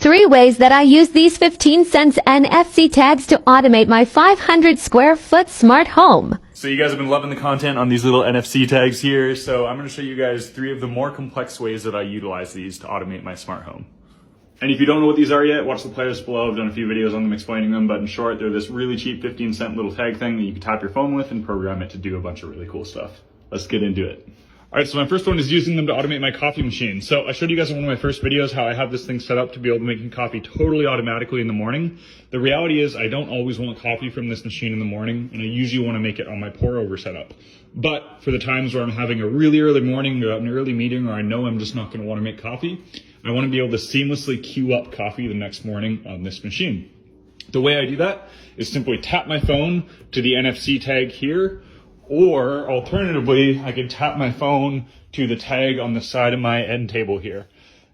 3 ways that I use these 15 cents NFC tags to automate my 500 square foot smart home. So you guys have been loving the content on these little NFC tags here, so I'm going to show you guys 3 of the more complex ways that I utilize these to automate my smart home. And if you don't know what these are yet, watch the playlist below. I've done a few videos on them explaining them, but in short, they're this really cheap 15-cent little tag thing that you can tap your phone with and program it to do a bunch of really cool stuff. Let's get into it. All right, so my first one is using them to automate my coffee machine. So I showed you guys in one of my first videos how I have this thing set up to be able to make coffee totally automatically in the morning. The reality is I don't always want coffee from this machine in the morning, and I usually want to make it on my pour over setup. But for the times where I'm having a really early morning or an early meeting, or I know I'm just not going to want to make coffee, I want to be able to seamlessly queue up coffee the next morning on this machine. The way I do that is simply tap my phone to the NFC tag here, or alternatively, I could tap my phone to the tag on the side of my end table here.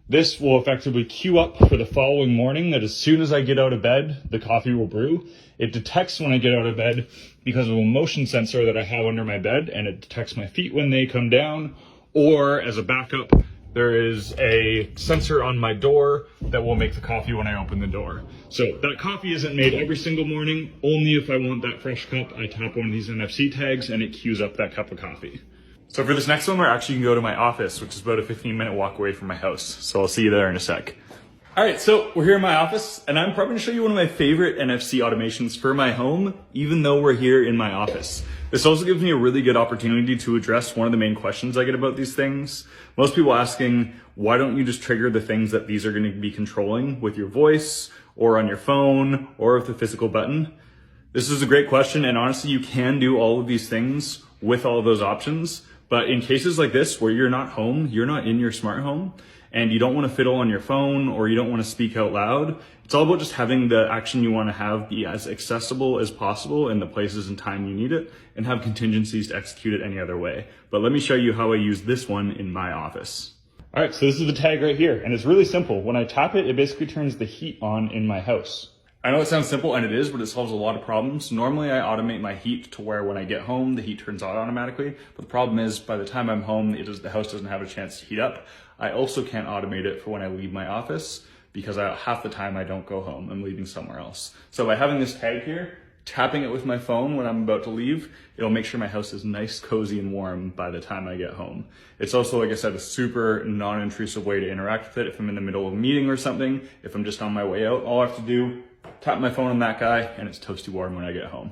This will effectively queue up for the following morning that as soon as I get out of bed, the coffee will brew. It detects when I get out of bed because of a motion sensor that I have under my bed, and it detects my feet when they come down, or as a backup, there is a sensor on my door that will make the coffee when I open the door. So that coffee isn't made every single morning. Only if I want that fresh cup, I tap one of these NFC tags and it queues up that cup of coffee. So for this next one, we're actually gonna go to my office, which is about a 15-minute walk away from my house. So I'll see you there in a sec. All right, so we're here in my office, and I'm probably gonna show you one of my favorite NFC automations for my home, even though we're here in my office. This also gives me a really good opportunity to address one of the main questions I get about these things. Most people asking, why don't you just trigger the things that these are gonna be controlling with your voice, or on your phone, or with the physical button? This is a great question, and honestly, you can do all of these things with all of those options. But in cases like this, where you're not home, you're not in your smart home, and you don't want to fiddle on your phone or you don't want to speak out loud, it's all about just having the action you want to have be as accessible as possible in the places and time you need it, and have contingencies to execute it any other way. But let me show you how I use this one in my office. All right, so this is the tag right here, and it's really simple. When I tap it, it basically turns the heat on in my house. I know it sounds simple, and it is, but it solves a lot of problems. Normally, I automate my heat to where when I get home, the heat turns on automatically. But the problem is, by the time I'm home, the house doesn't have a chance to heat up. I also can't automate it for when I leave my office, because half the time I don't go home. I'm leaving somewhere else. So by having this tag here, tapping it with my phone when I'm about to leave, it'll make sure my house is nice, cozy, and warm by the time I get home. It's also, like I said, a super non-intrusive way to interact with it. If I'm in the middle of a meeting or something, if I'm just on my way out, all I have to do, tap my phone on that guy, and it's toasty warm when I get home.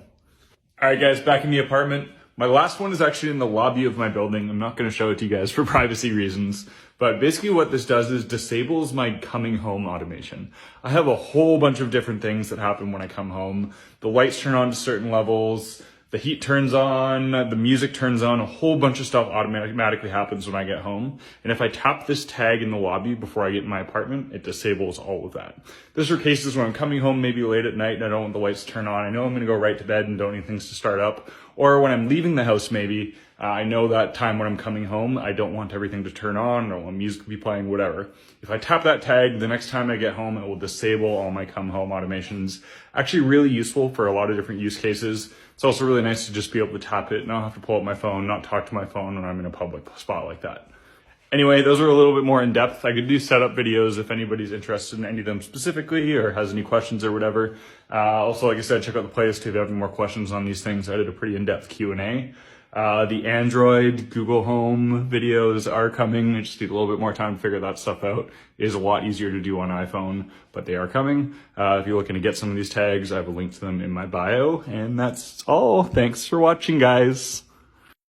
All right, guys, back in the apartment. My last one is actually in the lobby of my building. I'm not going to show it to you guys for privacy reasons, but basically what this does is disables my coming home automation. I have a whole bunch of different things that happen when I come home. The lights turn on to certain levels, the heat turns on, the music turns on, a whole bunch of stuff automatically happens when I get home. And if I tap this tag in the lobby before I get in my apartment, it disables all of that. Those are cases where I'm coming home maybe late at night and I don't want the lights to turn on. I know I'm going to go right to bed and don't need things to start up. Or when I'm leaving the house maybe, I know that time when I'm coming home, I don't want everything to turn on, or want music to be playing, whatever. If I tap that tag, the next time I get home, it will disable all my come home automations. Actually really useful for a lot of different use cases. It's also really nice to just be able to tap it, not have to pull up my phone, not talk to my phone when I'm in a public spot like that. Anyway, those are a little bit more in depth. I could do setup videos if anybody's interested in any of them specifically or has any questions or whatever. Also, like I said, check out the playlist if you have any more questions on these things. I did a pretty in-depth Q&A. The Android, Google Home videos are coming. I just need a little bit more time to figure that stuff out. It is a lot easier to do on iPhone, but they are coming. If you're looking to get some of these tags, I have a link to them in my bio. And that's all. Thanks for watching, guys.